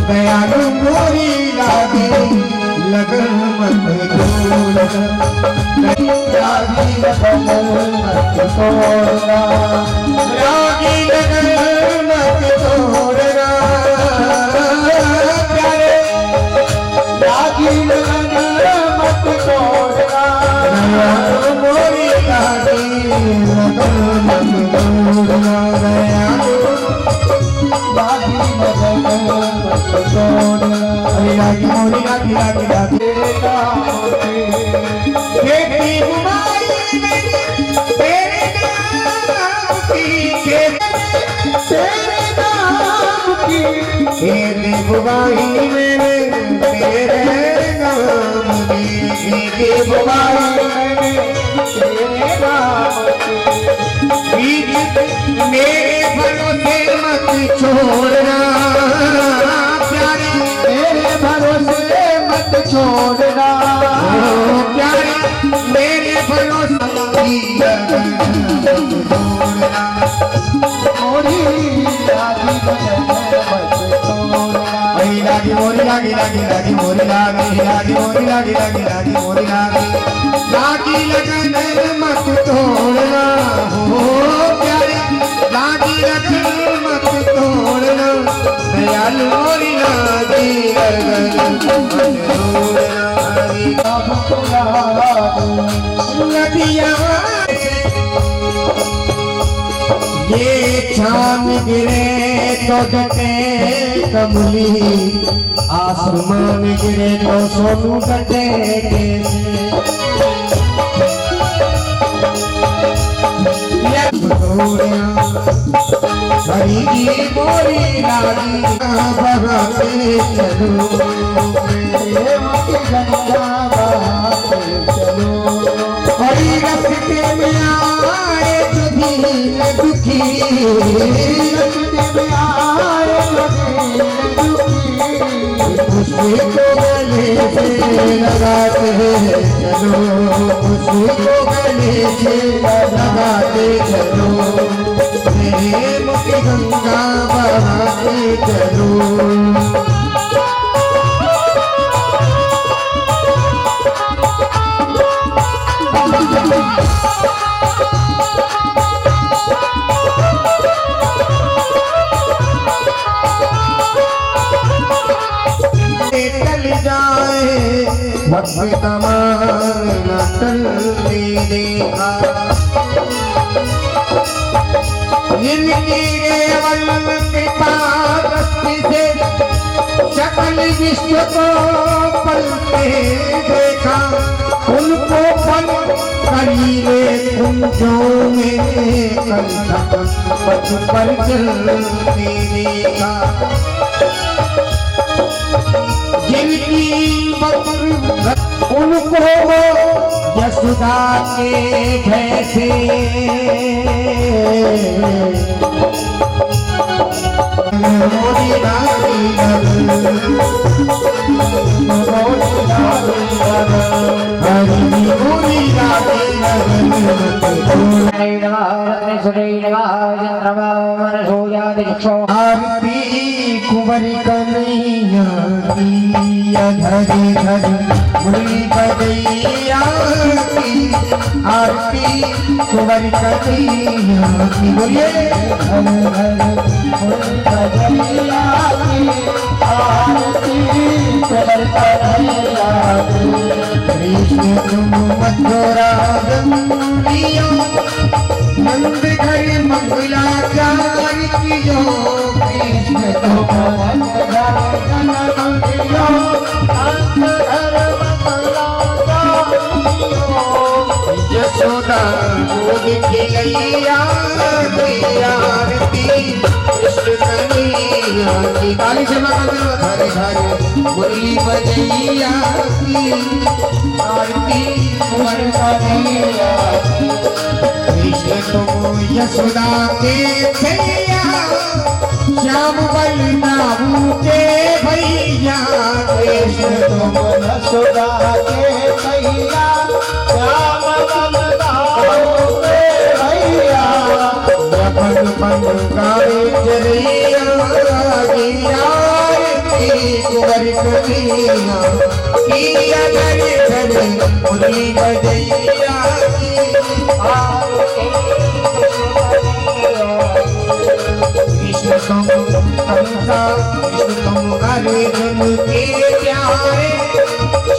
दयालु मोरी लागी लगन मत छोड़ना, लागी लगन मत छोड़ना, लागी लगन मत छोड़ना, प्यारे लागी लगन मत छोड़ना, दयालु मोरी लागी लगन मत छोड़ना, दयालु लागी मोरी लागी लागी लागी खेती बुआई तेरे नाम की तेरे नाम की खेती बुआई मैंने तेरे नाम की खेती बुआई मैंने तेरे नाम की मेरे भरोसे मत छोड़ना, भरोसे मत छोड़ना, प्यारे मेरे भरोसे मोरी लागी मोरी लागी लागी लागी मोरी लागी लागी मोरी लागी लागी लागी मोरी लागी लागी लगन मत तोड़ना, हो प्यारे लागी लगन मत तोड़ना, दयालु मोरी लागी लगन मत तोड़ना, नदिया ये चांद गिरे तो जटे कमली, आसमान गिरे तो सोनू कटे हरी मोरी लागी बहाते चलो, गंगा बहाते चलो, हरी रस्ते में आए दुखी, रस्ते में आए दुखी, उसको गले से लगाते चलो, उसको गले से लगाते चलो, प्रेम की गंगा बहाते चलो, चल जाए वक्त तमाम न टलने देखा, इनकी केवल कृपा दृष्टि से सकल विश्व को पलते देखा, उनको पल करीबे कुंजों में पथ पर चलते देखा, जिनकी उनको यशोदा के भय से मोरी लागी मोरी आरती कुंवरी कन्हैया धरी धरी मुरली बजैया की, आरती कुंवरी कन्हैया की, बोलिए आरती कुंवरी कन्हैया की, कृष्ण तुम मथुरा गंगियो, नंद घर मंगलाचारी कियो, कृष्ण तुम मथुरा गंगियो, नंद घर मंगलाचारी यशोदा दूध खिलैया आरती कृष्ण कन्हैया की ताली से घर घर मुरली बजैया की आरती कुंवर कन्हैया कृष्ण तुम यशोदा के भैया श्याम बलराम के भैया कृष्ण तुम यशोदा के भैया श्याम बलराम के भैया बन बन गावे जरैया कुंवर कन्हैया किया घर घर मुरली बजैया कृष्ण तुम कंसा कृष्ण तुम अर्जुन के प्यारे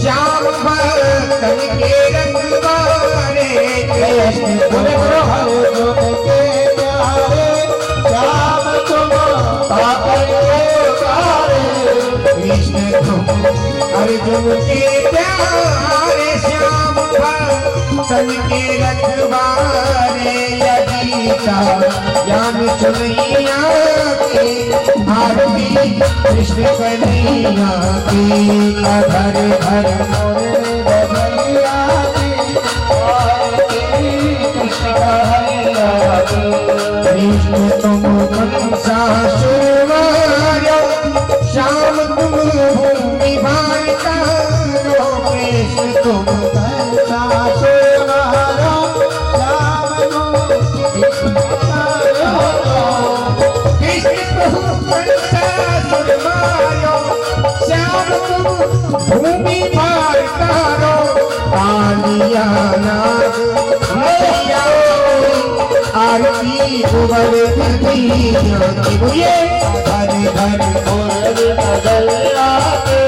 श्याम भक्तन के रखवारे कृष्ण तुम अर्जुन के प्यारे श्याम तुम पावन के प्यारे कृष्ण तुम अर्जुन के प्यारे श्याम भक्तन के रखवारे गीता ज्ञान सुनैया के आरती कृष्ण कन्हैया की घर घर भैया कृष्ण कन्हैया कृष्ण तुम कंसा सुरवारो श्याम तुम भूमि भारिता कृष्ण तुम कंसा सुरवारो श्याम कृष्ण तुम कंसा सुरवारो श्याम तुम भूमि भारिता कालिया नाग मैया आरती कुंवर कन्हैया की बोलिए घर घर मुरली बजैया की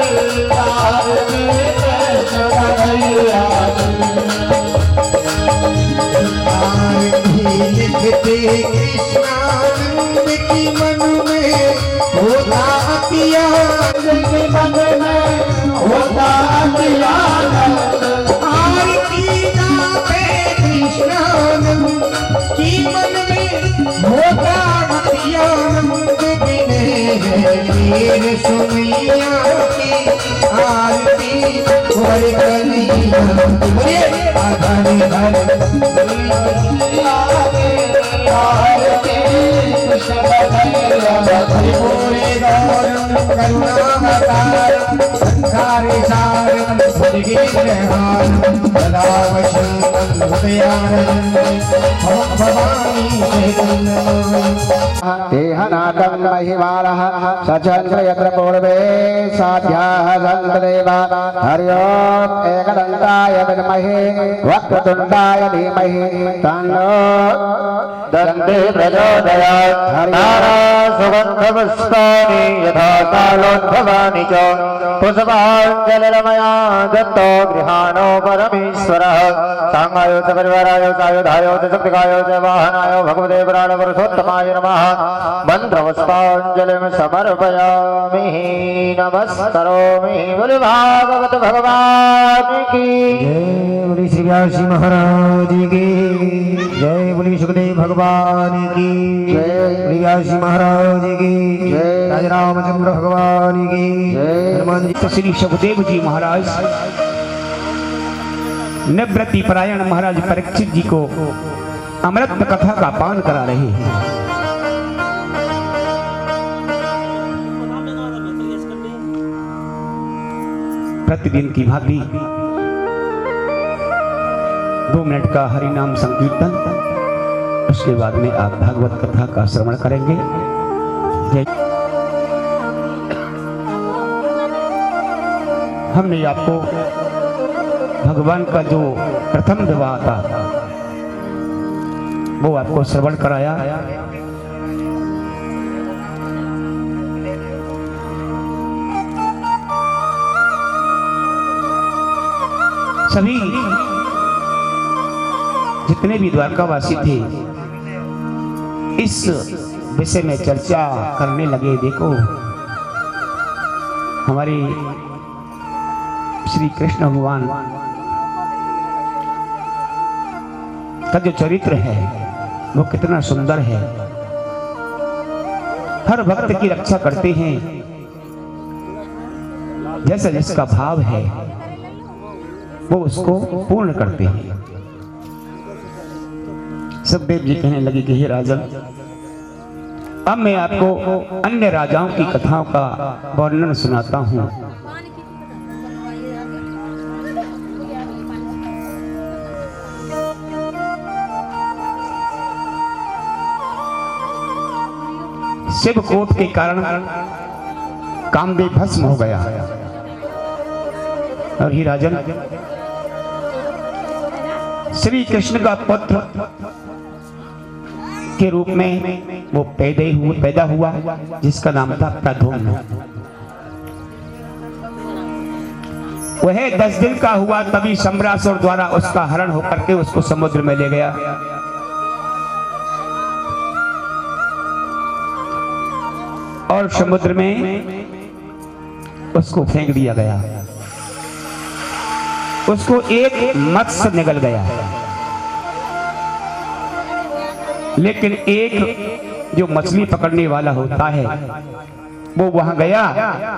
आरती कृष्ण कन्हैया आरती लिखते कृष्णानंद की मन में होता अतियानंद की मन में होता अतियानंद आरती गाते कृष्णानंद की मन में होता अतियानंद बिने वीर सुनैया की आरती कुंवर कन्हैया की बोलिए घर घर आरती कृष्ण कन्हैया पूरे गौरम करुणावतारम संसारे सारम भुजगेन्द्रहारम सदा वशंकं हृदयानन्दं भवानी देहनाथं महिमानः सचन्द्र यत्र पूर्वे साध्याः सन्तदेव हरि ओम् एकदन्ताय विद्महे वक्रतुण्डाय धीमहि तन्नो दन्ते प्रचोदयात् हरिहरा सुगन्धपुष्पाणि यथा कालोद्भवानि च पुष्पाञ्जलिर्मया दत्तो गृहाणो परमेश्वरः साङ्गाय च परिवाराय च आयुधाय च शक्तिकाय च वाहनाय भगवते पुराणपुरुषोत्तमाय नमः मन्त्रपुष्पाञ्जलिं समर्पयामि नमस्करोमि बोले भागवत भगवान की जय बोली श्री व्यास जी महाराज की जय बोली सुखदेव भगवान की जय बोली व्यास जी महाराज की जय राजा रामचंद्र भगवान की जय हनुमान जी श्री सुखदेव जी महाराज निवृत्ति परायण महाराज परीक्षित जी को अमृत कथा का पान करा रहे हैं। प्रतिदिन की भांति 2 मिनट का हरि नाम संकीर्तन, उसके बाद में आप भागवत कथा का श्रवण करेंगे। हमने आपको भगवान का जो प्रथम विवाह था वो आपको श्रवण कराया। सभी जितने भी द्वारकावासी थे इस विषय में चर्चा करने लगे। देखो हमारे श्री कृष्ण भगवान का जो चरित्र है वो कितना सुंदर है। हर भक्त की रक्षा करते हैं, जैसा जिसका भाव है वो उसको पूर्ण करते हैं। सुखदेव जी कहने लगे कि हे राजन, अब मैं आपको अन्य राजाओं की कथाओं का वर्णन सुनाता हूँ। शिव क्रोध के कारण कामदेव भस्म हो गया और ही राजन श्री कृष्ण का पुत्र के रूप में वो पैदा हुआ जिसका नाम था प्रद्युम्न। वह 10 दिन का हुआ तभी सम्रासुर द्वारा उसका हरण होकर के उसको समुद्र में ले गया। और समुद्र में उसको फेंक दिया गया। उसको एक मत्स्य निगल गया, लेकिन एक जो मछली पकड़ने वाला होता है वो वहां गया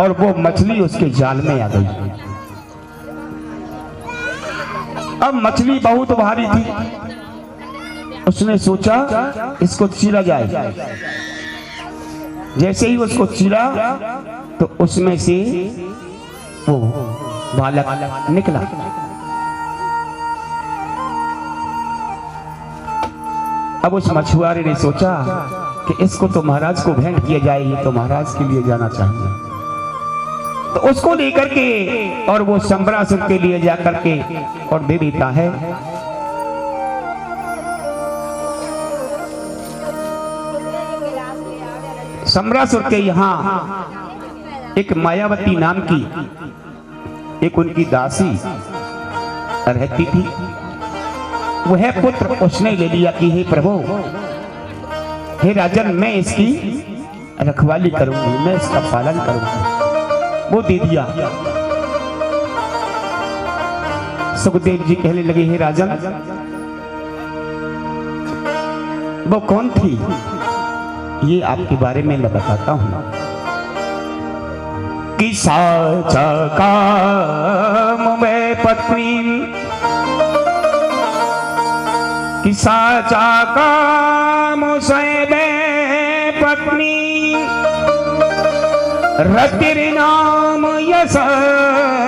और वो मछली उसके जाल में आ गई। अब मछली बहुत भारी थी, उसने सोचा इसको चीरा जाए। जैसे ही उसको चीरा तो उसमें से वो बालक निकला। अब उस मछुआरे ने सोचा कि इसको तो महाराज को भेंट किया जाए, ये तो महाराज के लिए जाना चाहिए। तो उसको लेकर के और वो सम्रासुर के लिए जाकर के और दे देता है। सम्रासुर के यहाँ एक मायावती नाम की एक उनकी दासी रहती थी। वह पुत्र उसने ले लिया कि हे प्रभु, हे राजन, मैं इसकी रखवाली करूंगी, मैं इसका पालन करूंगी। वो दे दिया। सुखदेव जी कहने लगे, हे राजन, वो कौन थी ये आपके बारे में मैं बताता हूं। कि साचा काम में पत्नी, कि साचा काम से में पत्नी, रतिर नाम यशस्वनी,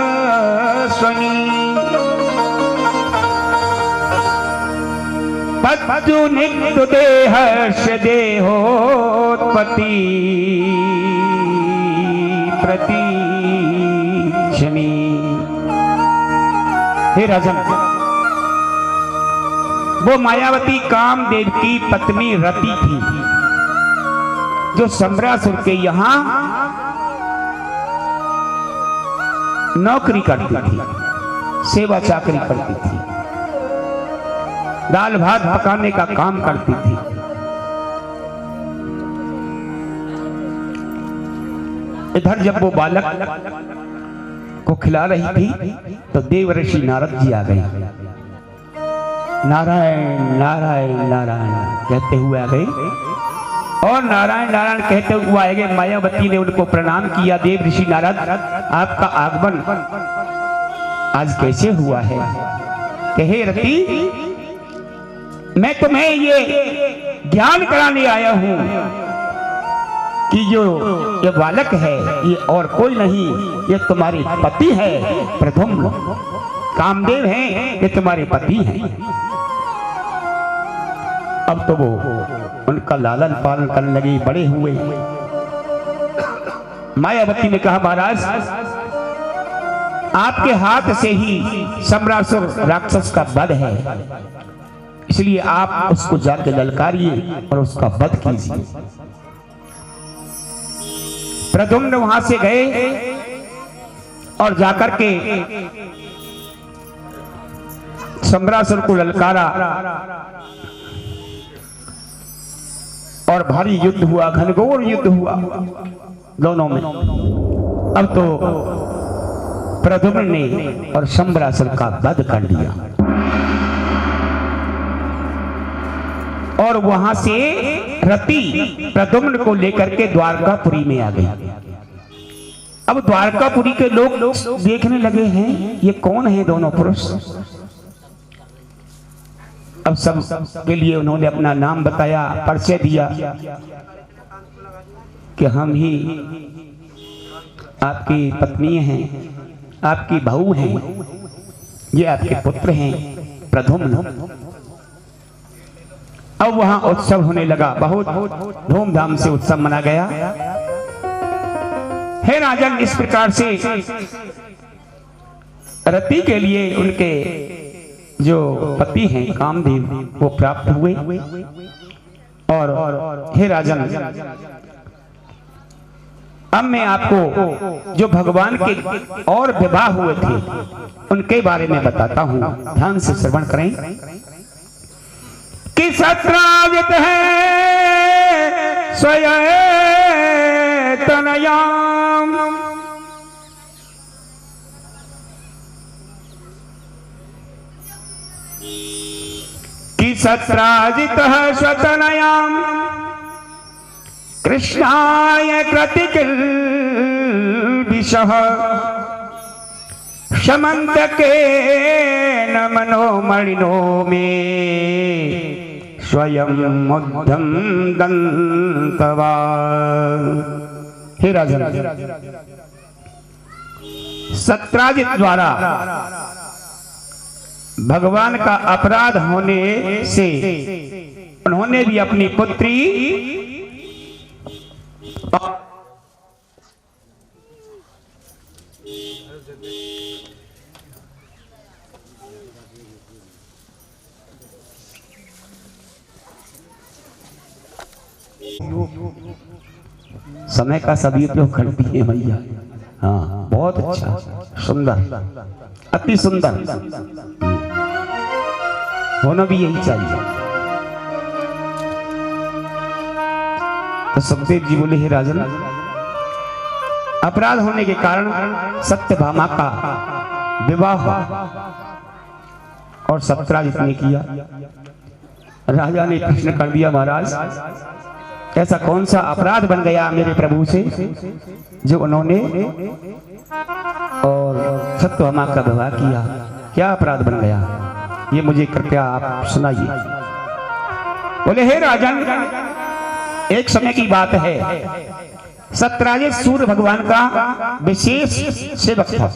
पद्यु नित्य देहर्ष देहोत्पत्ति प्रति शनि। हे राजन, वो मायावती कामदेव की पत्नी रति थी जो सम्रासुर के यहाँ नौकरी करती थी, सेवा चाकरी करती थी, दाल भात पकाने का काम करती थी। इधर जब वो बालक को खिला रही थी तो देव ऋषि नारद जी आ गए। नारायण नारायण नारायण कहते हुए आ गए और नारायण नारायण कहते हुए आ गए। मायावती ने उनको प्रणाम किया। देव ऋषि नारद, आपका आगमन आज कैसे हुआ है? कहे रति, मैं तुम्हें ये ज्ञान कराने आया हूं कि जो ये बालक है ये और कोई नहीं, ये तुम्हारे पति है प्रद्युम्न। कामदेव हैं, ये तुम्हारे पति हैं। अब तो वो उनका लालन पालन करने लगे, बड़े हुए। मायावती ने कहा, महाराज, आपके हाथ से ही सम्रासुर राक्षस का वध है, इसलिए आप उसको जाके ललकारिए और उसका वध कीजिए। प्रद्युम्न वहां से गए और जाकर के सम्रासुर को ललकारा और भारी युद्ध हुआ, घनघोर युद्ध हुआ दोनों में। अब तो प्रद्युम्न ने और सम्रासुर का वध कर दिया। और वहां से रति प्रद्युम्न को लेकर के द्वारकापुरी में आ गई। अब द्वारकापुरी के लोग देखने लगे हैं ये कौन है दोनों पुरुष। अब सब के लिए उन्होंने अपना नाम बताया, परिचय दिया कि हम ही आपकी पत्नी हैं, आपकी बहू हैं, ये आपके पुत्र हैं प्रद्युम्न। अब वहां उत्सव होने लगा, बहुत धूमधाम से उत्सव मना गया। हे राजन, इस प्रकार से रति के लिए उनके जो पति हैं कामदेव वो प्राप्त हुए। और हे राजन, अब मैं आपको जो भगवान के और विवाह हुए थे उनके बारे में बताता हूं, ध्यान से श्रवण करें। कि सत्राजित है स्वयं तनयाम, कि सत्राजित है स्वतनयाम कृष्णाय कृतिकिल विषः शमंतके न मनोमणिनो में स्वयं मुग्धं दंतवा। हे राजन, सत्राजित द्वारा भगवान का अपराध होने से उन्होंने भी अपनी पुत्री समय का सभी उपयोग करती है भैया। हाँ, बहुत अच्छा, सुंदर, अति सुंदर, होना भी यही चाहिए। तो सुखदेव जी बोले, हे राजन, अपराध होने के कारण सत्यभामा का विवाह हुआ और सत्राजित ने किया। राजा ने प्रश्न कर दिया, महाराज ऐसा कौन सा अपराध बन गया मेरे प्रभु से जो उन्होंने और सत्यभामा का विवाह किया? क्या अपराध बन गया, ये मुझे कृपया आप सुनाइए। बोले, हे राजन, एक समय की बात है, सत्राजित सूर्य भगवान का विशेष सेवक था,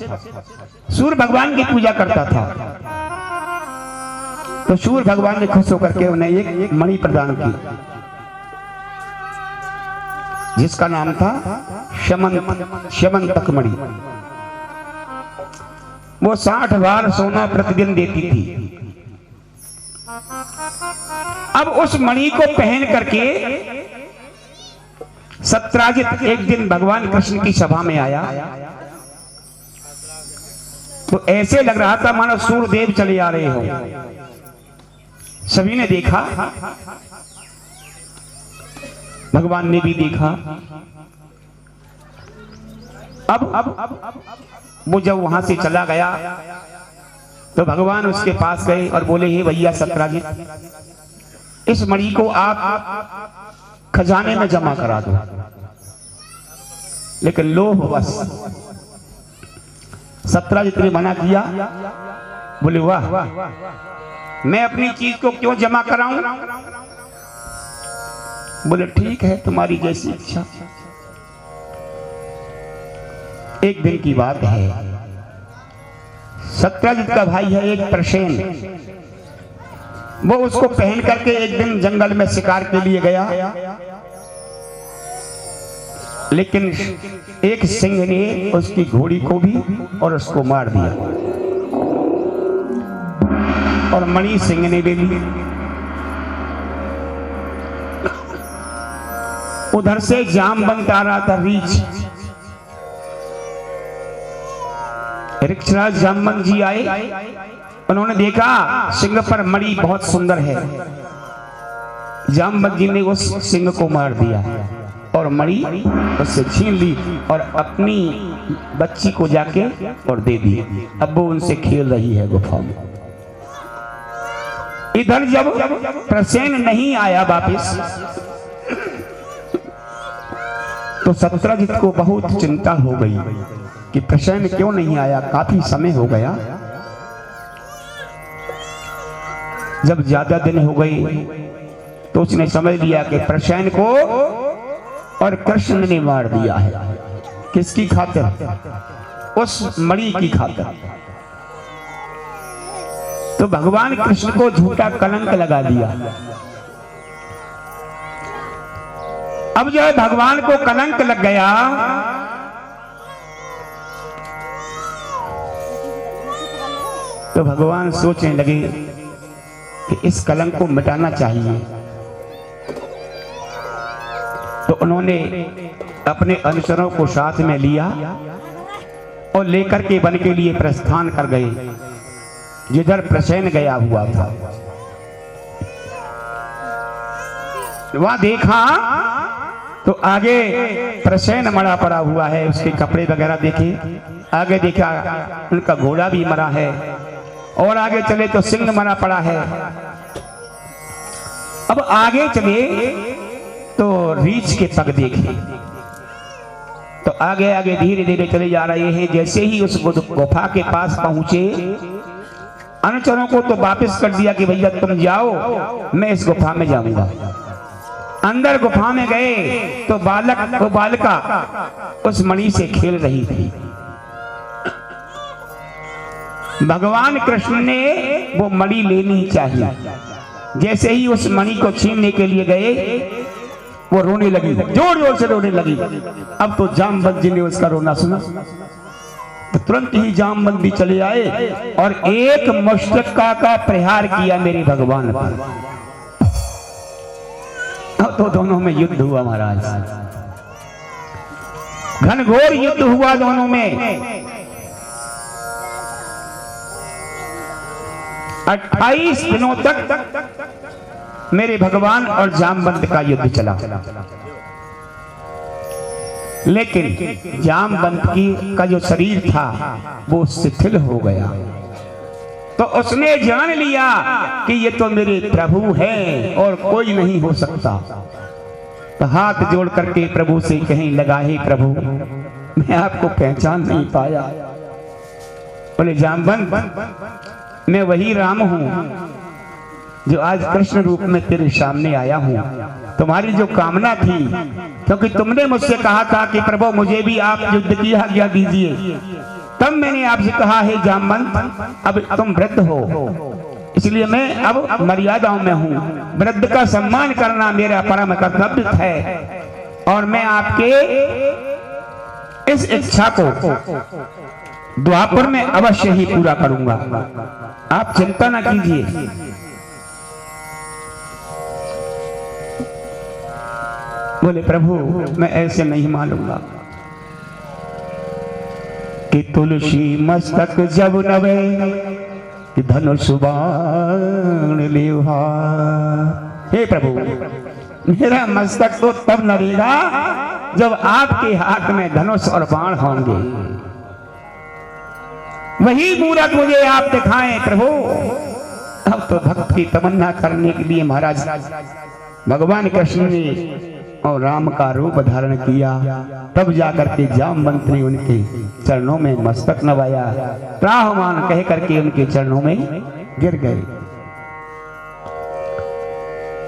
सूर्य भगवान की पूजा करता था। तो सूर्य भगवान ने खुश होकर के उन्हें एक मणि प्रदान की जिसका नाम था शमंतक मणि। वो 60 बार सोना प्रतिदिन देती थी। अब उस मणि को पहन करके सत्राजित एक दिन भगवान कृष्ण की सभा में आया तो ऐसे लग रहा था मानो सूर्यदेव चले आ रहे हो। सभी ने देखा, भगवान ने भी देखा। अब वो जब वहां से चला गया तो भगवान उसके पास गए और बोले, हे भैया सत्राजित, इस मणि को आप खजाने में जमा करा दो। लेकिन लोभवश सत्राजित ने मना किया। बोले, वाह, मैं अपनी चीज को क्यों जमा कराऊं? बोले, ठीक है, तुम्हारी जैसी इच्छा। एक दिन की बात है, सत्राजित का भाई है एक प्रसेन, वो उसको पहन करके एक दिन जंगल में शिकार के लिए गया। लेकिन एक सिंह ने उसकी घोड़ी को भी और उसको मार दिया और मणि सिंह ने ले ली। उधर से जामवंत आ रहा था, ऋक्षराज जामवंत जी आए। उन्होंने देखा सिंह पर मणि बहुत सुंदर है। जामवंत जी ने उस सिंह को मार दिया और मणि उससे छीन ली और अपनी बच्ची को जाके और दे दी। अब वो उनसे खेल रही है गुफा में। इधर जब प्रसेन नहीं आया वापिस तो सत्यजित को बहुत चिंता हो गई कि प्रसेन क्यों नहीं आया, काफी समय हो गया। जब ज्यादा दिन हो गए तो उसने समझ लिया कि प्रसेन को और कृष्ण ने मार दिया है। किसकी खातिर? उस मणि की खातिर। तो भगवान कृष्ण को झूठा कलंक लगा दिया। अब जो है भगवान को कलंक लग गया तो भगवान सोचने लगे कि इस कलंक को मिटाना चाहिए। तो उन्होंने अपने अनुचरों को साथ में लिया और लेकर के वन के लिए प्रस्थान कर गए जिधर प्रसेन गया हुआ था। वहां देखा तो आगे प्रसेन मरा पड़ा हुआ है, उसके कपड़े वगैरह देखे। आगे देखा उनका घोड़ा भी मरा है और आगे चले तो सिंह मरा पड़ा है। अब आगे चले तो रीछ के पग देखे तो आगे आगे धीरे धीरे चले जा रहे हैं। जैसे ही उस गुफा के पास पहुंचे अनुचरों को तो वापस कर दिया कि भैया तुम जाओ, मैं इस गुफा में जाऊंगा। अंदर गुफा में गए तो बालिका उस मणि से खेल रही थी। भगवान कृष्ण ने वो मणि लेनी चाहिए। जैसे ही उस मणि को छीनने के लिए गए वो रोने लगी, जोर जोर से रोने लगी। अब तो जामवंत जी ने उसका रोना सुना तो तुरंत ही जामवंत भी चले आए और एक मुष्टिका का प्रहार किया मेरे भगवान पर। तो दोनों में युद्ध हुआ महाराज, घनघोर युद्ध हुआ दोनों में। 28 दिनों तक मेरे भगवान और जामवंत का युद्ध चला। लेकिन जामवंत का जो शरीर था वो शिथिल हो गया। तो उसने जान लिया कि ये तो मेरे प्रभु हैं और कोई नहीं हो सकता। तो हाथ जोड़ करके प्रभु से कहीं लगा, हे प्रभु मैं आपको पहचान नहीं पाया। बोले जामवंत मैं वही राम हूं जो आज कृष्ण रूप में तेरे सामने आया हूं। तुम्हारी जो कामना थी, क्योंकि तुमने मुझसे कहा था कि प्रभु मुझे भी आप युद्ध की आज्ञा दीजिए, तब मैंने आपसे कहा है जामवंत अब तुम वृद्ध हो, इसलिए मैं अब मर्यादाओं में हूँ। वृद्ध का सम्मान करना मेरा परम कर्तव्य है और मैं आपके इस इच्छा को द्वापर में अवश्य ही पूरा करूंगा, आप चिंता ना कीजिए। बोले प्रभु मैं ऐसे नहीं मानूंगा कि तुलसी मस्तक जब नवे कि धनुष बाण लेवा। हे प्रभु मेरा मस्तक तो तब नवेगा जब आपके हाथ में धनुष और बाण होंगे, वही मूरत मुझे आप दिखाएं प्रभु। अब तो भक्त की तमन्ना करने के लिए महाराज भगवान कृष्ण ने और राम का रूप धारण किया। तब जाकर के जामवंत ने उनके चरणों में मस्तक नवाया, त्राहमान कह करके उनके चरणों में गिर गए।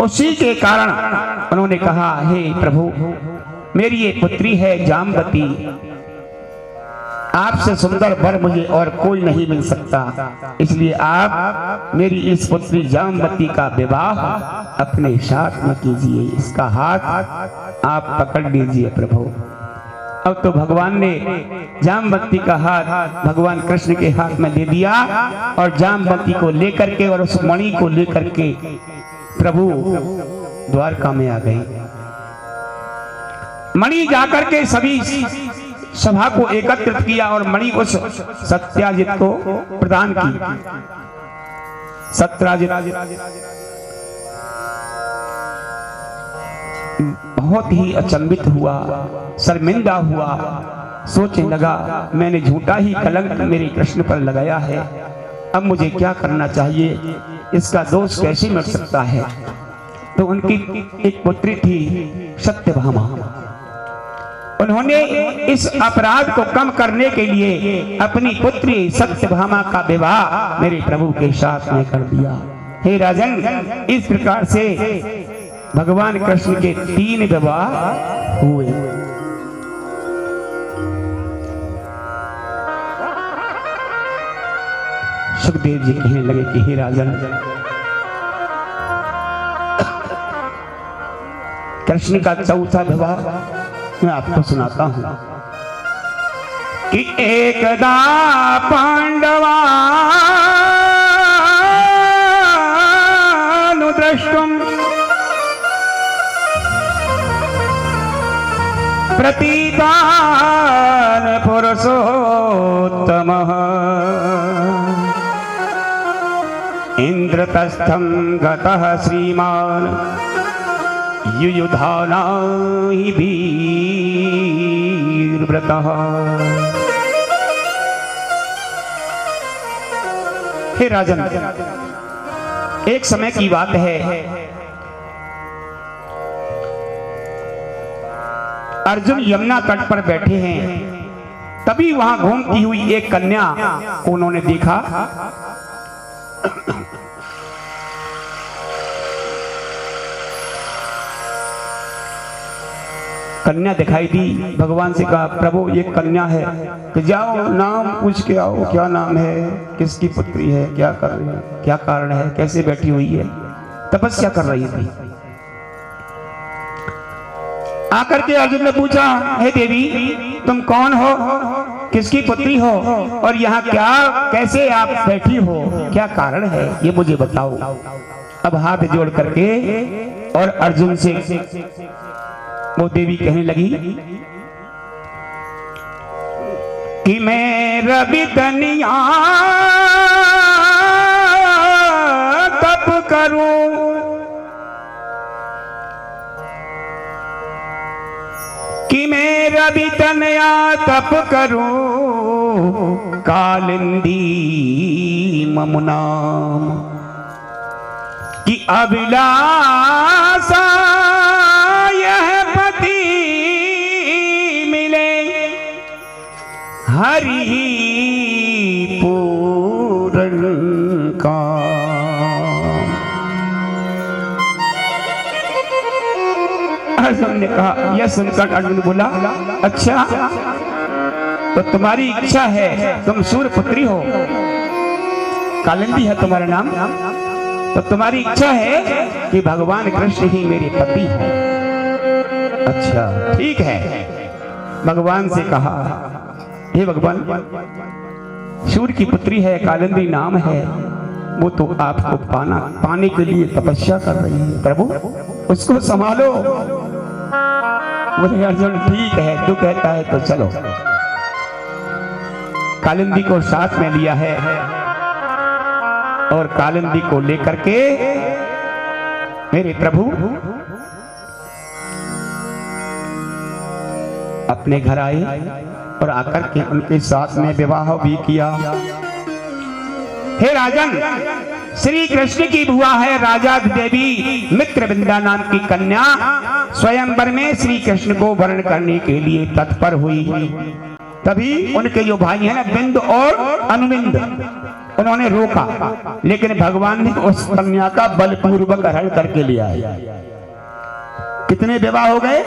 उसी के कारण उन्होंने कहा, हे प्रभु मेरी ये पुत्री है जामवती, आपसे सुंदर वर मुझे और कोई नहीं मिल सकता, इसलिए आप मेरी इस पुत्री जामवती का विवाह अपने साथ में कीजिए, इसका हाथ आप पकड़ लीजिए प्रभु। अब तो भगवान ने जामवती का हाथ भगवान कृष्ण के हाथ में दे दिया और जामवती को लेकर के और उस मणि को लेकर के प्रभु द्वारका में आ गए। मणि जाकर के सभी सभा को एकत्रित किया और मणि उस सत्याजित को प्रदान की। सत्याजित बहुत ही अचंभित हुआ, शर्मिंदा हुआ, सोचने लगा मैंने झूठा ही कलंक मेरे कृष्ण पर लगाया है, अब मुझे क्या करना चाहिए। इसका दोष कैसे मिट सकता है। तो उनकी एक पुत्री थी सत्यभामा। उन्होंने इस अपराध को कम करने के लिए अपनी पुत्री सत्यभामा का विवाह मेरे प्रभु के साथ में कर दिया। हे राजन, इस प्रकार से भगवान कृष्ण के 3 विवाह हुए। सुखदेव जी कहने लगे कि हे राजन, कृष्ण का चौथा विवाह मैं आपको सुनाता हूं कि एकदा पांडवानुद्रष्टुम प्रतीतान पुरुषोत्तमः इंद्रतस्थं गतः श्रीमान् युयुधाना हि वीरव्रतः। हे राजन, एक समय की बात है, अर्जुन यमुना तट पर बैठे हैं। तभी वहां घूमती हुई एक कन्या को उन्होंने देखा। कन्या दिखाई दी। भगवान से कहा, प्रभु ये कन्या है, कि जाओ नाम पूछ के आओ, क्या नाम है, किसकी पुत्री है, क्या कर रही है, क्या कारण है, कैसे बैठी हुई है, तपस्या कर रही थी। आकर के अर्जुन ने पूछा, हे देवी तुम कौन हो, किसकी पुत्री हो, और यहाँ क्या कैसे आप बैठी हो, क्या कारण है, ये मुझे बताओ। अब हाथ जोड़ करके और अर्जुन से वो देवी कहने लगी कि मैं रवि तनिया तप करूं, कि मैं रवि तनया तप करूं, कालिंदी मम नाम, कि अभिलाषा यह पति मिले, हरि पूर्ण काम। अर्जुन ने कहा, यह सुनकर अर्जुन बोला, अच्छा तो तुम्हारी इच्छा है, तुम सूर्य पुत्री हो, कालिंदी है तुम्हारा नाम, तो तुम्हारी इच्छा है कि भगवान कृष्ण ही मेरे पति हैं। अच्छा ठीक है। भगवान से कहा, हे भगवान, सूर्य की पुत्री है, कालिंदी नाम है, वो तो आपको पाने के लिए तपस्या कर रही है, प्रभु उसको संभालो। बोले अर्जुन, ठीक है, तू कहता है तो चलो। कालिंदी को साथ में लिया है और कालिंदी को लेकर के मेरे प्रभु अपने घर आए और आकर के उनके साथ में विवाह भी किया। हे राजन, श्री कृष्ण की बुआ है राजा देवी मित्रविंदा नाम की कन्या, स्वयंवर में श्री कृष्ण को वर्ण करने के लिए तत्पर हुई। तभी उनके जो भाई हैं ना, बिंद और अनुबिंद, उन्होंने रोका, लेकिन भगवान ने उस कन्या का बलपूर्वक हरण करके लिया। कितने विवाह हो गए?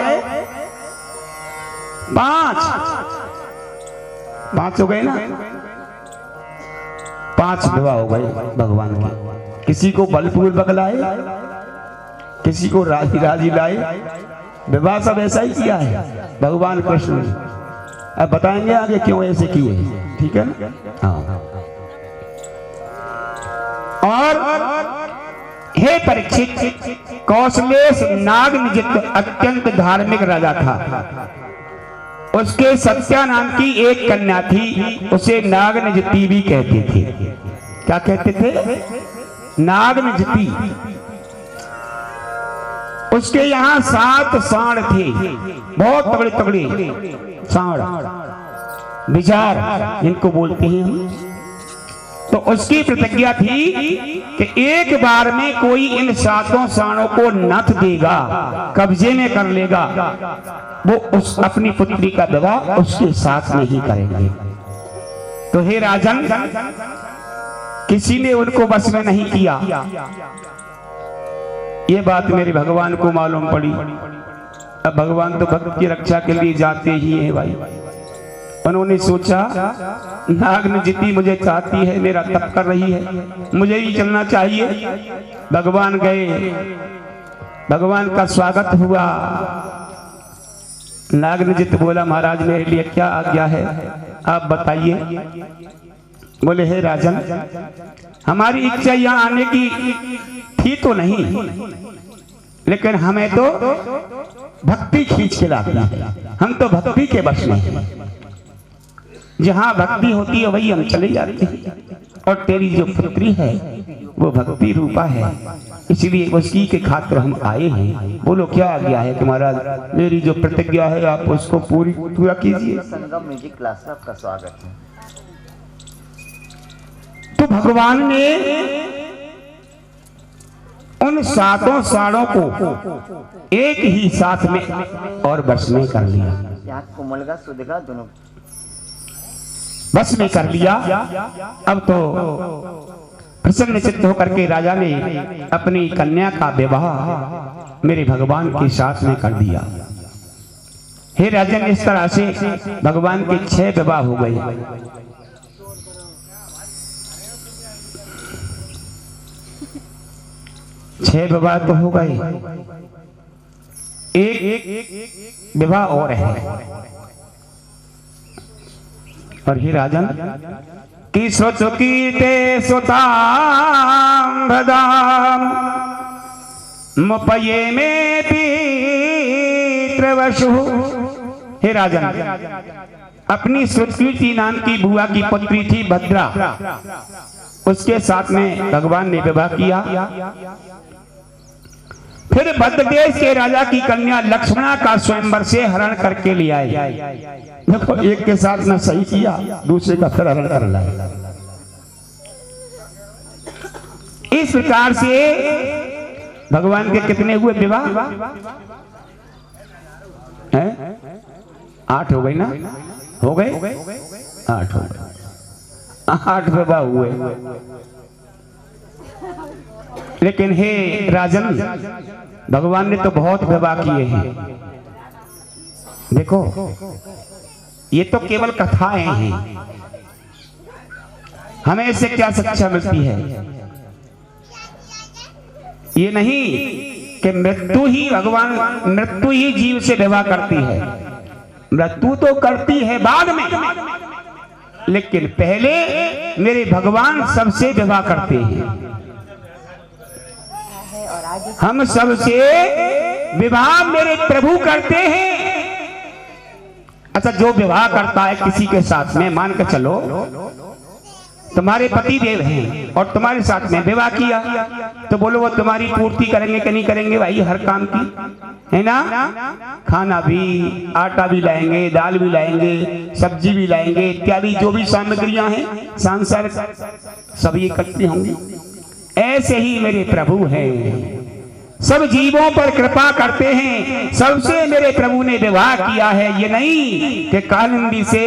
5 हो गए ना, 5 विवाह हो गए भगवान के। किसी को बलपूर्वक लाए, किसी को राजी राजी लाए, विवाह सब ऐसा ही किया है भगवान कृष्ण ने। अब बताएंगे आगे क्यों ऐसे किए, ठीक है ना। हाँ। और हे परीक्षित, कौशलेश नागनिजित अत्यंत धार्मिक राजा था। उसके सत्या नाम की एक कन्या थी, उसे नागनिजती भी कहते थे। क्या कहते थे? नागनिजती। उसके यहाँ 7 सांड थे, बहुत तगड़े तगड़े सांड, विचार जिनको बोलते हैं हम। तो उसकी प्रतिज्ञा थी कि एक बार में कोई इन 7 साणों को नथ देगा, कब्जे में कर लेगा, वो उस अपनी पुत्री का विवाह उसके साथ में ही करेंगे। तो हे राजन, किसी ने उनको बस में नहीं किया। ये बात मेरे भगवान को मालूम पड़ी। अब भगवान तो भक्त की रक्षा के लिए जाते ही हैं भाई। उन्होंने सोचा नागन जितनी मुझे चाहती है, मेरा तप कर रही है, मुझे ही चलना चाहिए। भगवान गए, भगवान का स्वागत हुआ। नागनजित बोला, महाराज मेरे लिए क्या आज्ञा है, आप बताइए। बोले, हे राजन, हमारी इच्छा यहाँ आने की थी तो नहीं, लेकिन हमें तो भक्ति खींच के लाती है। हम तो भक्ति के बस में हैं। जहाँ भक्ति होती है वही हम चले जाते हैं। और तेरी जो पुत्री है वो भक्ति रूपा है, इसलिए उसकी के खातिर हम आए हैं। बोलो क्या आज्ञा है कि महाराज मेरी जो प्रतिज्ञा है आप उसको पूरा कीजिए। संगम म्यूजिक क्लास में आपका स्वागत है। तो भगवान ने उन 7 साणों को एक ही साथ में और बस में कर लिया। यहाँ कोमलगा सुधगा दोनों बस में कर लिया। अब तो प्रसन्न चित्त होकर के राजा ने अपनी कन्या का विवाह मेरे भगवान के साथ में कर दिया। हे राजन, इस तरह से भगवान के 6 विवाह हो गए। छह विवाह तो हो गए, एक विवाह और है। और ही राजन की सोचुकीते सुताम भदाम मुपये में पितृवशु। हे राजन, अपनी सुकृति नाम की बुआ की पुत्री थी भद्रा, उसके साथ में भगवान ने विवाह किया। फिर भद्रदेश के राजा की कन्या लक्ष्मणा का स्वयंवर से हरण करके ले आए। देखो, एक के साथ में सही किया, दूसरे का फिर हरण कर लाए। इस प्रकार से भगवान के कितने हुए विवाह हैं? 8 हो गई ना? हो गए 8 हो गए। 8 विवाह हुए। लेकिन हे राजन, भगवान ने तो बहुत विवाह किए हैं। देखो, ये तो केवल कथाएं हैं। हमें इससे क्या शिक्षा मिलती है? ये नहीं कि मृत्यु ही जीव से विवाह करती है। मृत्यु तो करती है बाद में, लेकिन पहले मेरे भगवान सबसे विवाह करते हैं। हम सबसे विवाह मेरे प्रभु करते हैं। अच्छा, जो विवाह करता है किसी के साथ में, मान के चलो तुम्हारे पति देव हैं और तुम्हारे साथ में विवाह किया, तो बोलो वो तुम्हारी पूर्ति करेंगे कि नहीं करेंगे? भाई हर काम की है ना, खाना भी, आटा भी लाएंगे, दाल भी लाएंगे, सब्जी भी लाएंगे, इत्यादि जो भी सामग्रियां हैं सांसारिक सभी इकट्ठी होंगी। ऐसे ही मेरे प्रभु हैं, सब जीवों पर कृपा करते हैं। सबसे मेरे प्रभु ने विवाह किया है। ये नहीं कि कालिंदी से,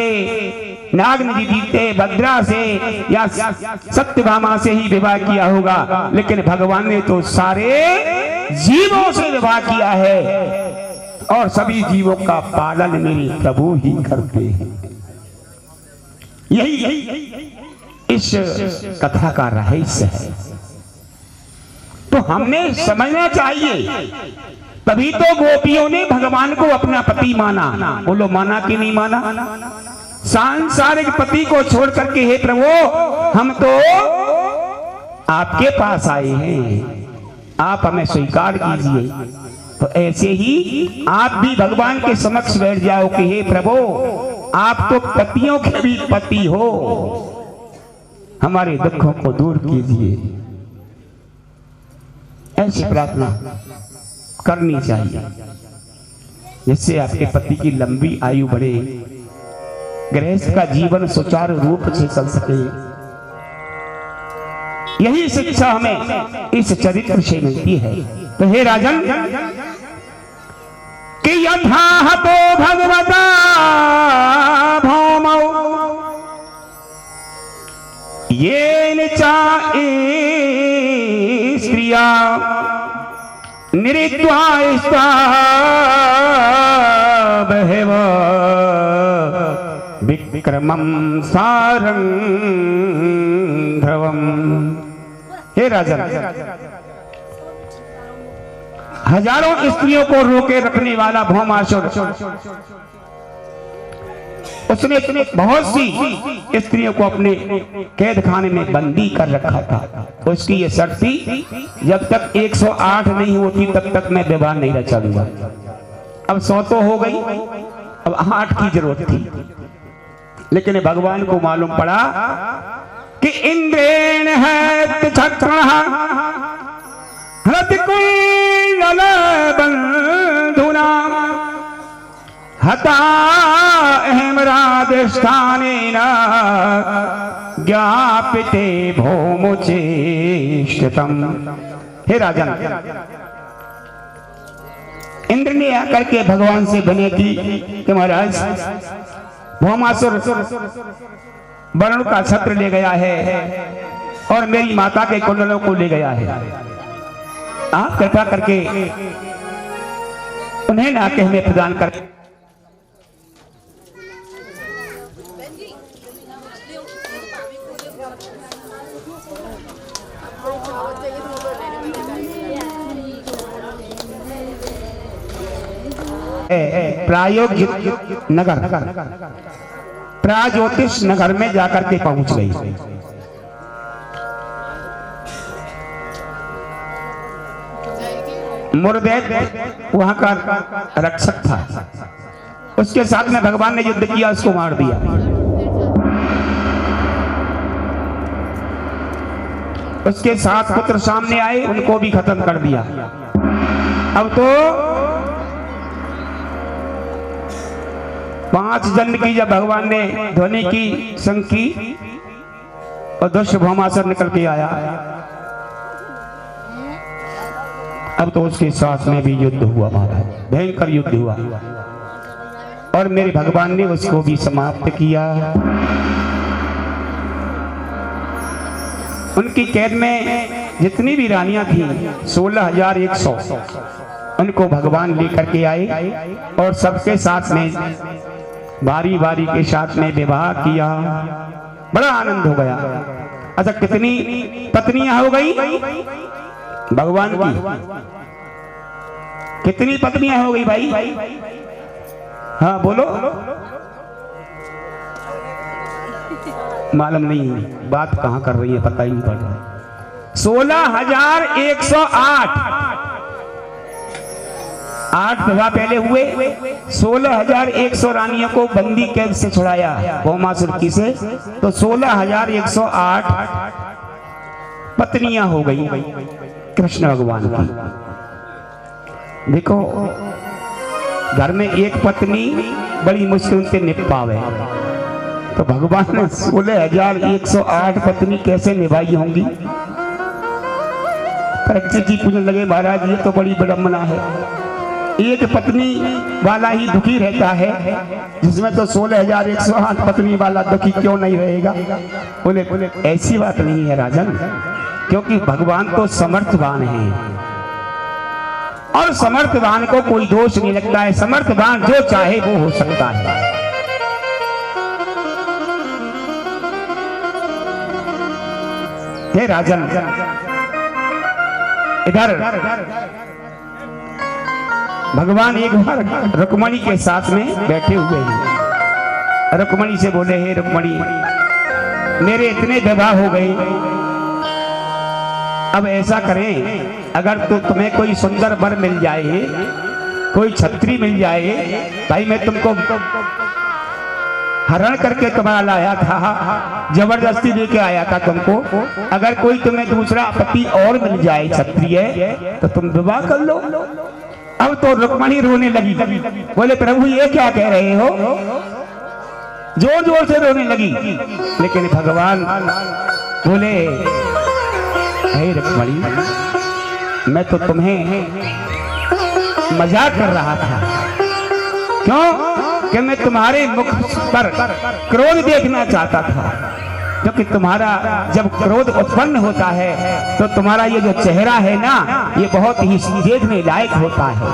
नागनजी से, भद्रा से या सत्यभामा से ही विवाह किया होगा, लेकिन भगवान ने तो सारे जीवों से विवाह किया है और सभी जीवों का पालन मेरे प्रभु ही करते हैं। यही इस कथा का रहस्य है। तो हमने समझना चाहिए, तभी तो गोपियों ने भगवान को अपना पति माना। बोलो माना कि नहीं माना? सांसारिक पति को छोड़ करके हे प्रभु, हम तो आपके पास आए हैं, आप हमें स्वीकार कीजिए। तो ऐसे ही आप भी भगवान के समक्ष बैठ जाओ कि हे प्रभु, आप तो पतियों के भी पति हो, हमारे दुखों को दूर कीजिए। ऐसी प्रार्थना करनी चाहिए, जिससे आपके पति की लंबी आयु बढ़े, गृहस्थ का जीवन सुचारू रूप से चल सके। यही शिक्षा हमें इस चरित्र से मिलती है। तो हे राजन, कि यथा तो भगवता भौमौ येन चाए स्त्रिया निरित्वा बहव विक्रमं सारं ध्रुवम्। हे राजन, हजारों स्त्रियों को रोके रखने वाला भौमासुर, उसने बहुत सी स्त्रियों को अपने कैद खाने में बंदी कर रखा था। उसकी ये शर्त थी, जब तक 108 नहीं होती तब तक मैं विवाह नहीं रचाऊंगा। अब 100 तो हो गई, अब 8 की जरूरत थी। लेकिन भगवान को मालूम पड़ा कि इंद्रेण है बंधुना हता अहमराधिष्ठानेन ज्ञापिते भौमोचेष्टतम। हे राजन, इंद्र ने आकर के भगवान से विनती की कि महाराज, भौमासुर वरुण का छत्र ले गया है और मेरी माता के कुंडलों को ले गया है। आप कृपा करके उन्हें लाके हमें प्रदान कर। प्रायोगिक नगर, प्राज्योतिष नगर में जाकर के पहुंच गई। मुरदैत वहां का रक्षक था, उसके साथ में भगवान ने युद्ध किया, उसको मार दिया। उसके 7 पुत्र सामने आए, उनको भी खत्म कर दिया। अब तो 5 जन्म की जब भगवान ने ध्वनि की संग की और दुष्ट भौमासुर निकल के आया। अब तो उसके साथ में भी युद्ध हुआ महाराज, भयंकर युद्ध हुआ और मेरे भगवान ने उसको भी समाप्त किया। उनकी कैद में जितनी भी रानियां थी 16,100, उनको भगवान लेकर के आए और सबके साथ में बारी बारी के साथ में विवाह किया। बड़ा आनंद हो गया। अच्छा, कितनी पत्नियां हो गई भगवान की? कितनी पत्नियां हो गई भाई? हाँ बोलो। मालूम नहीं, बात कहां कर रही है पता ही नहीं पड़ रहा। 16,108 8 विवाह पहले हुए। 16,100 रानियों को बंदी कैद से छुड़ाया भौमासुर की से, तो 16,108 पत्नियां हो गई कृष्ण भगवान की। देखो, घर में एक पत्नी बड़ी मुश्किल से निभ पावे, तो भगवान ने 16,108 पत्नी कैसे निभाई होंगी? परीक्षित जी पूछने लगे, महाराज ये तो बड़ी विडंबना है, एक पत्नी वाला ही दुखी रहता है, जिसमें तो 16,108 पत्नी वाला दुखी क्यों नहीं रहेगा? बोले ऐसी बात नहीं है राजन, क्योंकि भगवान तो समर्थवान है और समर्थवान को कोई दोष नहीं लगता है। समर्थवान जो चाहे वो हो सकता है। हे राजन, इधर भगवान एक बार रुक्मणी के साथ में बैठे हुए हैं। रुक्मणी से बोले, हे रुक्मणी, मेरे इतने विवाह हो गए, अब ऐसा करें, अगर तो तुम्हें कोई सुंदर वर मिल जाए, कोई छत्री मिल जाए, भाई मैं तुमको हरण करके तुम्हारा लाया था, जबरदस्ती लेके आया था तुमको, अगर कोई तुम्हें दूसरा पति और मिल जाए क्षत्रिय, तो तुम विवाह कर लो। अब तो रुक्मणी रोने लगी, बोले प्रभु ये क्या कह रहे हो? जोर जोर से रोने लगी। लेकिन भगवान बोले, हे रुक्मणी, मैं तो तुम्हें मजाक कर रहा था। क्यों कि मैं तुम्हारे मुख पर क्रोध देखना चाहता था, क्योंकि तुम्हारा जब क्रोध उत्पन्न होता है तो तुम्हारा ये जो चेहरा है ना, ये बहुत ही देखने लायक होता है।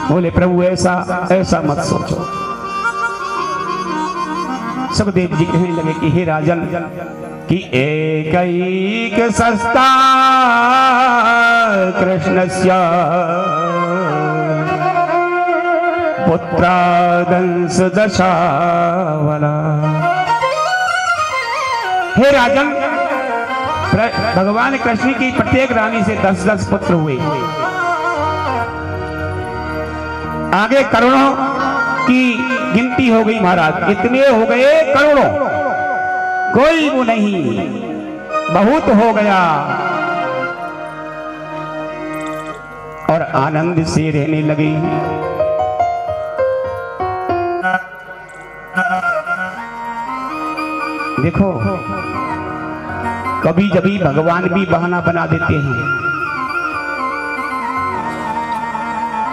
बोले प्रभु ऐसा मत सोचो। सुखदेव जी कहने लगे कि हे राजन, कि एक सस्ता कृष्णस्य पुत्रादंश दशावला। हे राजन, भगवान कृष्ण की प्रत्येक रानी से 10-10 पुत्र हुए। आगे करोड़ों की गिनती हो गई महाराज, इतने हो गए करोड़ों, कोई वो नहीं, बहुत हो गया। और आनंद से रहने लगे। देखो, कभी कभी भगवान भी बहाना बना देते हैं।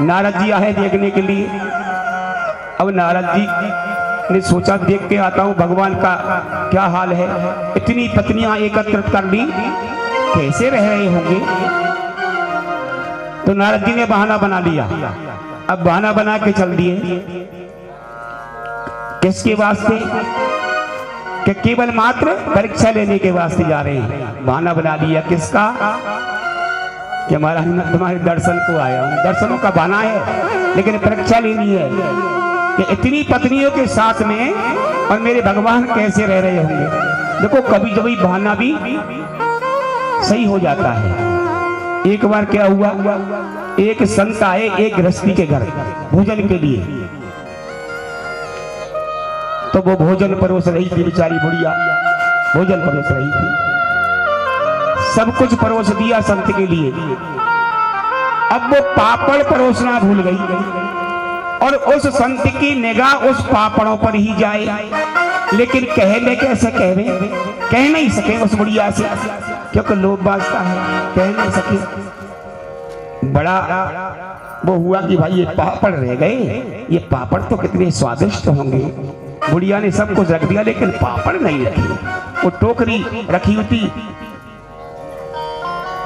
नारद जी आए देखने के लिए। अब नारद जी ने सोचा देख के आता हूं भगवान का क्या हाल है। इतनी पत्नियां एकत्रित कर ली, कैसे रह रहे होंगे। तो नारद जी ने बहाना बना लिया। अब बहाना बना के चल दिए। किसके वास्ते? कि केवल मात्र परीक्षा लेने के वास्ते जा रहे हैं। बहाना बना लिया किसका? कि महाराज मैं तुम्हारे दर्शन को आया हूं। दर्शनों का बहाना है, लेकिन परीक्षा लेनी है कि इतनी पत्नियों के साथ में और मेरे भगवान कैसे रह रहे होंगे। देखो, कभी कभी बहाना भी सही हो जाता है। एक बार क्या हुआ, एक संत आए एक गृहस्थी के घर भोजन के लिए। तो वो भोजन परोस रही थी, बेचारी बुढ़िया भोजन परोस रही थी। सब कुछ परोस दिया संत के लिए। अब वो पापड़ परोसना भूल गई और उस संत की निगाह उस पापड़ों पर ही जाए। लेकिन कहने कैसे कह नहीं सके उस बुढ़िया से, क्योंकि लोभ बाजता है, कह नहीं सके। बड़ा वो हुआ कि भाई ये पापड़ रह गए, ये पापड़ तो कितने स्वादिष्ट होंगे। बुढ़िया ने सब कुछ रख दिया, लेकिन पापड़ नहीं रखी। वो टोकरी रखी हुई थी।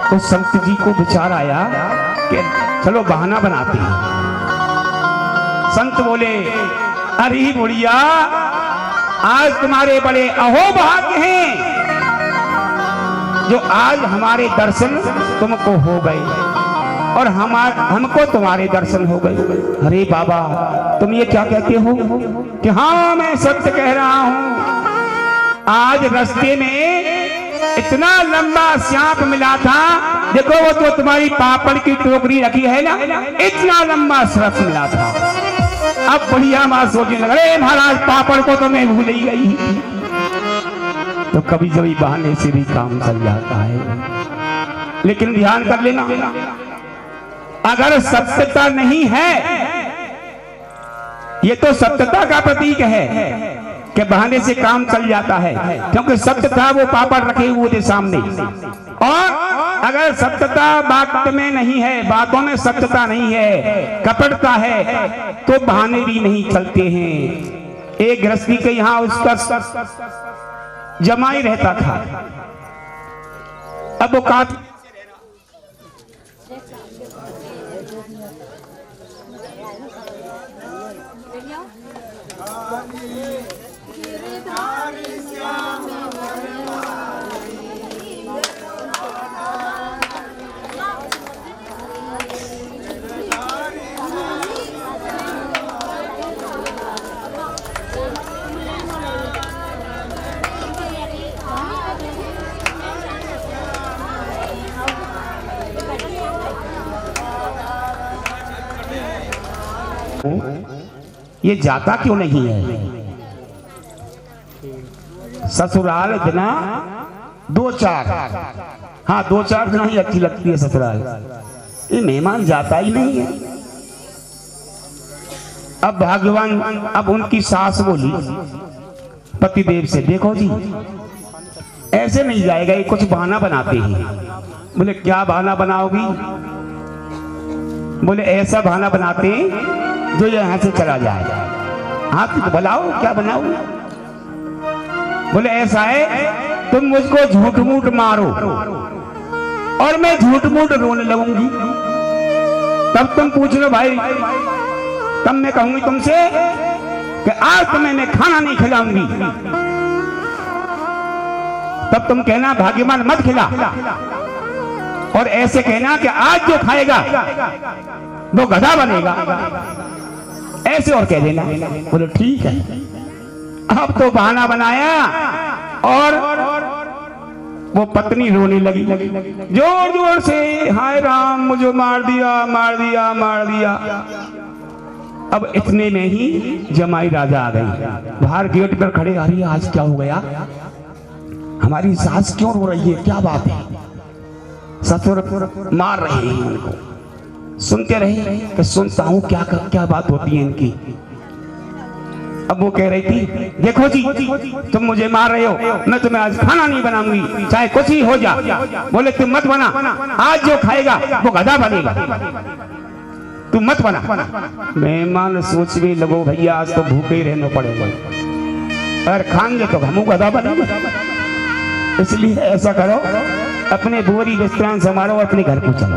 तो संत जी को विचार आया कि चलो बहाना बनाते हैं। संत बोले, अरे बुढ़िया, आज तुम्हारे बड़े अहोभाग्य हैं जो आज हमारे दर्शन तुमको हो गए और हमको तुम्हारे दर्शन हो गए। अरे बाबा, तुम ये क्या कहते हो? कि हाँ, मैं सत्य कह रहा हूं। आज रास्ते में इतना लंबा सांप मिला था। देखो, वो तो तुम्हारी पापड़ की टोकरी रखी है ना, इतना लंबा सांप मिला था। अब बढ़िया मां सोचने लगा, अरे महाराज, पापड़ को तो मैं भूल ही गई। तो कभी कभी बहाने से भी काम चल जाता है। लेकिन ध्यान कर लेना, अगर सत्यता नहीं है, ये तो सत्यता का प्रतीक है कि बहाने से काम चल जाता है। क्योंकि सत्य था, वो पापड़ रखे हुए थे सामने। और अगर सत्यता बात में नहीं है, बातों में सत्यता नहीं है, कपटता है, तो बहाने भी नहीं चलते हैं। एक गृहस्थी के यहाँ उसका जमाई रहता था। अब वो काफी ये जाता क्यों नहीं है? ससुराल बिना 2-4, हाँ 2-4 दिन ही अच्छी लगती है ससुराल। ये मेहमान जाता ही नहीं है। अब भगवान, अब उनकी सास बोली पतिदेव से, देखो जी, ऐसे नहीं जाएगा, ये कुछ बहाना बनाते हैं। बोले क्या बहाना बनाओगी? बोले ऐसा बहाना बनाते हैं जो यहाँ से चला जाए। हाँ तो बनाओ, क्या बनाओ? बोले ऐसा है, तुम मुझको झूठ मूठ मारो और मैं झूठ मूठ रोने लगूंगी, तब तुम पूछ लो भाई, तब मैं कहूंगी तुमसे कि आज तुम्हें मैं खाना नहीं खिलाऊंगी, तब तुम कहना भाग्यवान मत खिला, और ऐसे कहना कि आज जो खाएगा वो गधा बनेगा, ऐसे और कह देना। बोलो ठीक है। अब तो बहाना बनाया और वो पत्नी रोने लगी जोर जोर से, हाय राम मुझे मार दिया मार दिया मार दिया। अब इतने में ही जमाई राजा आ गई, बाहर गेट पर खड़े, अरे आज क्या हो गया, हमारी सास क्यों रो रही है, क्या बात है? ससुर मार रहे हैं उनको। सुनते रहे कि सुनता हूं क्या बात होती है इनकी। अब वो कह रही थी, देखो जी तुम मुझे मार रहे हो, मैं तुम्हें आज खाना नहीं बनाऊंगी, चाहे कुछ ही हो जा। बोले तुम मत बना, आज जो खाएगा वो गधा बनेगा, तुम मत बना। मेहमान सोच भी लगो भैया आज तो भूखे ही रहना पड़ेगा, और खाएंगे तो हम गधा बनेगा। इसलिए ऐसा करो, अपने बोरी बिस्तरान संभालो, अपने घर को चलो,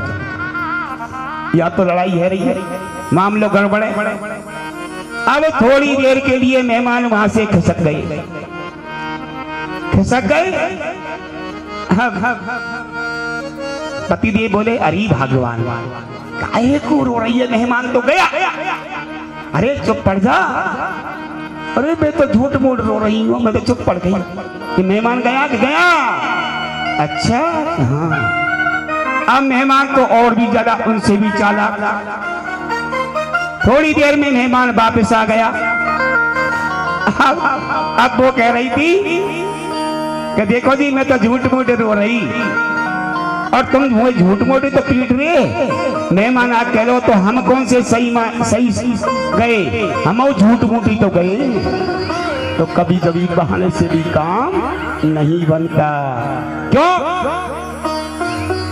या तो लड़ाई है रही है, मामलों गड़बड़े। अब थोड़ी देर के लिए मेहमान वहां से खिसक गए। पतिदेव बोले, अरे भगवान काहे को रो रही है, मेहमान तो गया। अरे चुप पड़ जा, अरे मैं तो झूठ मूठ रो रही हूँ, मैं तो चुप पड़ गई कि मेहमान गया कि गया। अच्छा हाँ। अब मेहमान तो और भी ज्यादा उनसे भी चालाक। थोड़ी देर में मेहमान वापस आ गया। अब वो कह रही थी कि देखो जी मैं तो झूठ मूठ रो रही और तुम झूठ मूठ तो पीट रहे। मेहमान आज कह लो तो हम कौन से सही गए, हम झूठ मूठ ही तो गए। तो कभी कभी बहाने से भी काम नहीं बनता। क्यों?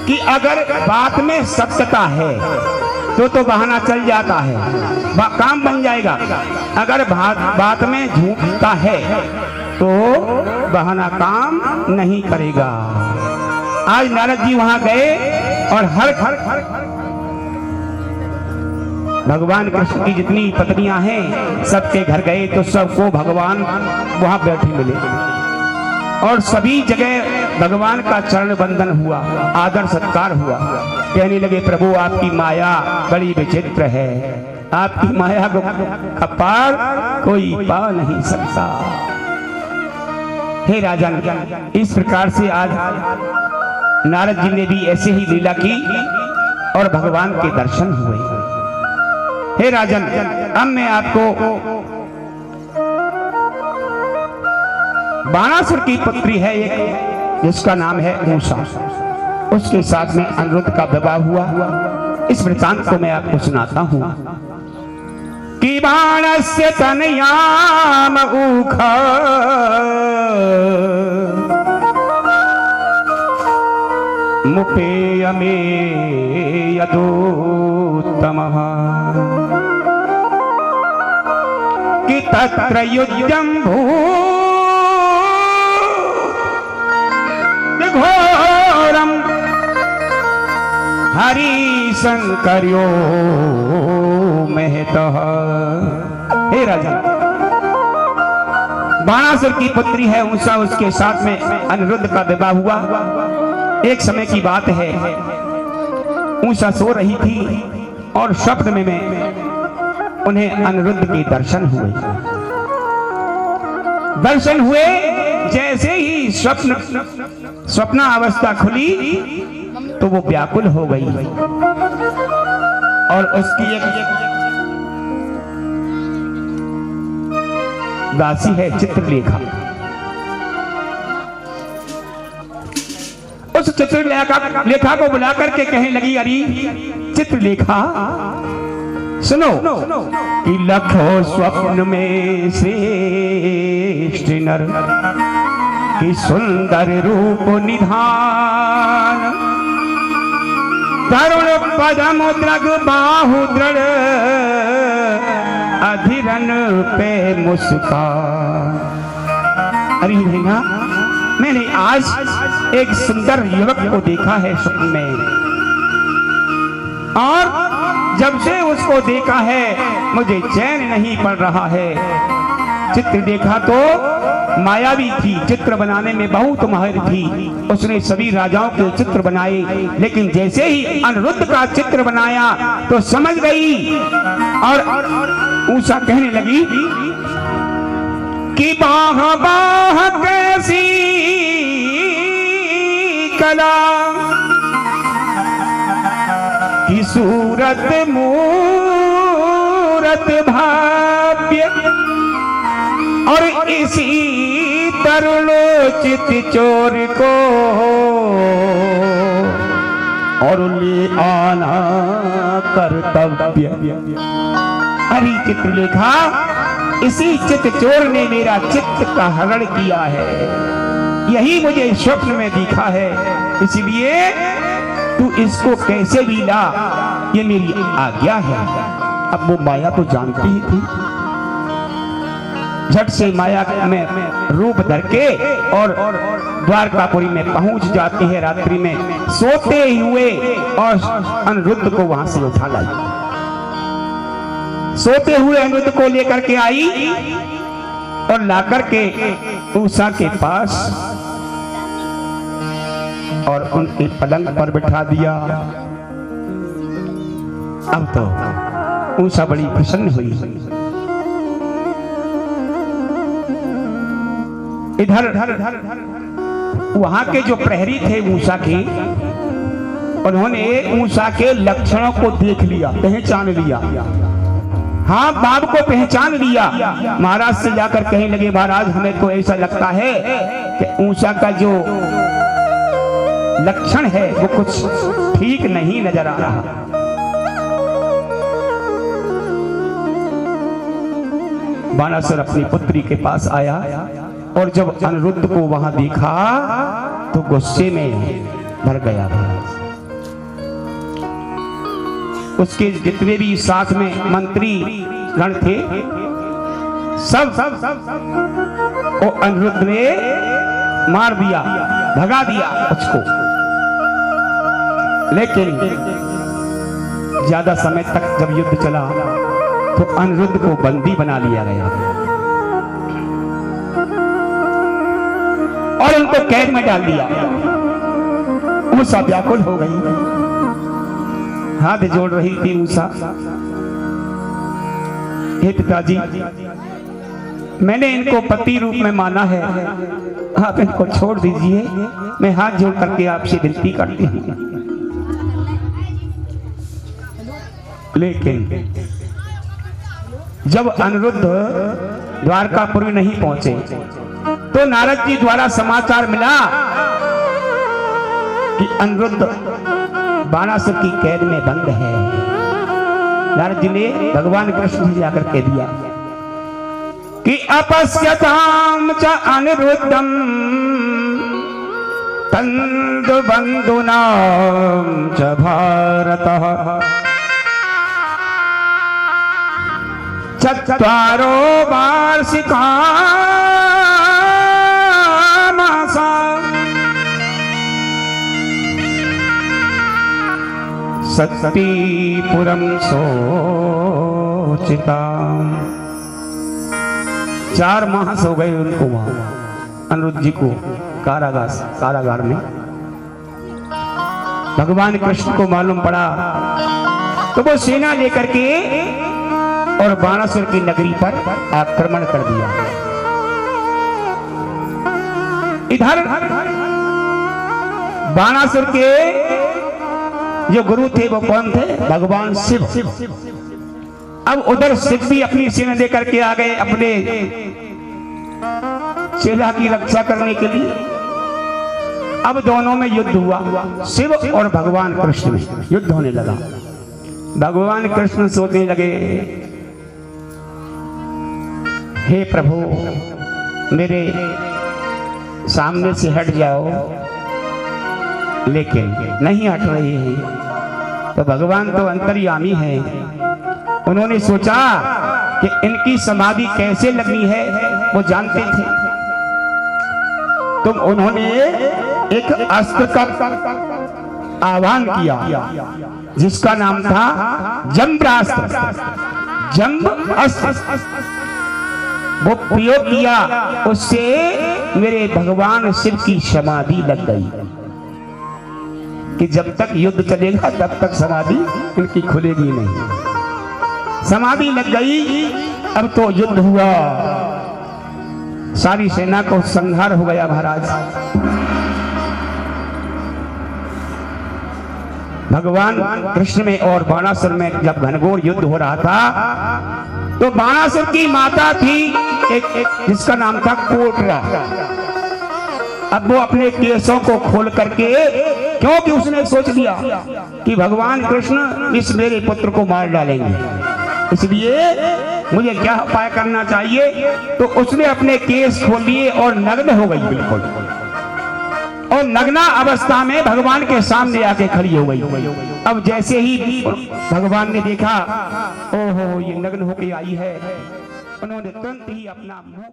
कि अगर बात में सत्यता है तो बहाना चल जाता है, काम बन जाएगा। अगर बात में झूठता है तो बहाना काम नहीं करेगा। आज नारद जी वहां गए और हर भगवान कृष्ण की जितनी पत्नियां हैं सबके घर गए तो सबको भगवान वहां बैठे मिले और सभी जगह भगवान का चरण वंदन हुआ, आदर सत्कार हुआ। कहने लगे प्रभु आपकी माया बड़ी विचित्र है, आपकी माया को अपार कोई पा नहीं सकता। हे राजन, इस प्रकार से आज नारद जी ने भी ऐसे ही लीला की और भगवान के दर्शन हुए। हे राजन, अब मैं आपको बाणासुर की पुत्री है एक, जिसका नाम है मूसा, उसके साथ में अनिरुद्ध का विवाह हुआ। इस वृत्तांत को मैं आपको सुनाता हूं कि बाणस्य तनयाम ऊख मुपेयमे यदोत्तमः कि तत्र युद्धं घोरम हरिशंकर्यो महतः। हे राजा, बाणासुर की पुत्री है उषा, उसके साथ में अनिरुद्ध का विवाह हुआ। एक समय की बात है, उषा सो रही थी और स्वप्न में उन्हें अनिरुद्ध के दर्शन हुए। जैसे ही स्वप्न अवस्था खुली तो वो व्याकुल हो गई और उसकी एक दासी है चित्रलेखा, उस चित्रलेखा को बुला करके कहने लगी, अरे चित्रलेखा सुनो कि लखो स्वप्न में श्रेष्ठ नर कि सुंदर रूप निधान, तरुण पदम द्रग बाहु दृढ़, अधीरन पे मुस्कान। अरे भैया, मैंने आज एक सुंदर युवक को देखा है स्वप्न में, और जब से उसको देखा है मुझे चैन नहीं पड़ रहा है। चित्र देखा तो मायावी थी, चित्र बनाने में बहुत माहिर थी, उसने सभी राजाओं के चित्र बनाए, लेकिन जैसे ही अनिरुद्ध का चित्र बनाया तो समझ गई और ऊषा कहने लगी कि बाह बाह कैसी कला, की सूरत मूरत भाव्य, और इसी तरुणोचित चोर को और ले आना कर्तव्य। अरे चित्र लेखा, इसी चित्र चोर ने मेरा चित्र का हरण किया है, यही मुझे स्वप्न में दिखा है, इसलिए तू इसको कैसे भी ला, ये मेरी आज्ञा है। अब वो माया तो जानती ही थी, झट से माया में रूप धर के और द्वारकापुरी में पहुंच जाती है रात्रि में, सोते हुए, और अनिरुद्ध को वहां से उठा लाई। सोते हुए अनिरुद्ध को लेकर के आई और लाकर के उषा के पास और उनके पलंग पर बिठा दिया। अब तो उषा बड़ी प्रसन्न हुई। इधर वहां के जो प्रहरी थे उषा के, उन्होंने उषा के लक्षणों को देख लिया, पहचान लिया। हाँ, बाप को पहचान लिया। महाराज से जाकर कहने लगे, महाराज हमें तो ऐसा लगता है कि उषा का जो लक्षण है वो कुछ ठीक नहीं नजर आ रहा। बाणासुर अपनी पुत्री के पास आया और जब अनिरुद्ध को वहां देखा तो गुस्से में भर गया। उसके जितने भी साथ में मंत्री गण थे, सब वो अनिरुद्ध ने मार दिया, भगा दिया उसको। लेकिन ज्यादा समय तक जब युद्ध चला तो अनिरुद्ध को बंदी बना लिया गया और उनको कैद में डाल दिया। उषा व्याकुल हो गई, हाथ जोड़ रही थी उषा, हे पिताजी, मैंने इनको पति रूप में माना है, आप इनको छोड़ दीजिए, मैं हाथ जोड़ करके आपसे विनती करती हूँ। लेकिन जब अनिरुद्ध द्वारकापुरी नहीं पहुंचे तो नारद जी द्वारा समाचार मिला कि अनिरुद्ध बाणासुर की कैद में बंद है। नारद जी ने भगवान कृष्ण से जाकर कह दिया कि अपश्यताम च अनिरुद्धम तंदु बंधुनाम च भारतः चत्वारो वार्षिका मासा सत्तीपुरम सोचिता। 4 माह हो गए उनको वहां, अनिरुद्ध जी को कारागार में। भगवान कृष्ण को मालूम पड़ा तो वो सेना लेकर के और बाणासुर की नगरी पर आक्रमण कर दिया। इधर बाणासुर के जो गुरु थे वो कौन थे? भगवान शिव। अब उधर शिव भी अपनी सेना लेकर के आ गए अपने चेला की रक्षा करने के लिए। अब दोनों में युद्ध हुआ, शिव और भगवान कृष्ण में युद्ध होने लगा। भगवान कृष्ण सोचने लगे, हे प्रभु, मेरे सामने से हट जाओ, लेकिन नहीं हट रहे हैं। तो भगवान तो अंतर्यामी है, उन्होंने सोचा कि इनकी समाधि कैसे लगनी है वो जानते थे। तो उन्होंने एक अस्त्र का आह्वान किया जिसका नाम था जम्ब्रास्त्र। जम्ब अस्त्र वो प्रयोग किया, उससे मेरे भगवान शिव की समाधि लग गई कि जब तक युद्ध चलेगा तब तक समाधि उनकी खुलेगी नहीं। समाधि लग गई। अब तो युद्ध हुआ, सारी सेना को संहार हो गया महाराज। भगवान कृष्ण में और बाणासुर में जब घनघोर युद्ध हो रहा था तो बाणासुर की माता थी एक जिसका नाम था कोटरा। अब वो अपने केसों को खोल करके, क्योंकि उसने सोच लिया कि भगवान कृष्ण इस मेरे पुत्र को मार डालेंगे, इसलिए मुझे क्या उपाय करना चाहिए। तो उसने अपने केस खोल लिए और नग्न हो गई बिल्कुल, और नग्ना अवस्था में भगवान के सामने आके खड़ी हो गई। अब जैसे ही भगवान ने देखा ओहो ये नग्न होके आई है, उन्होंने तुरंत ही अपना मुंह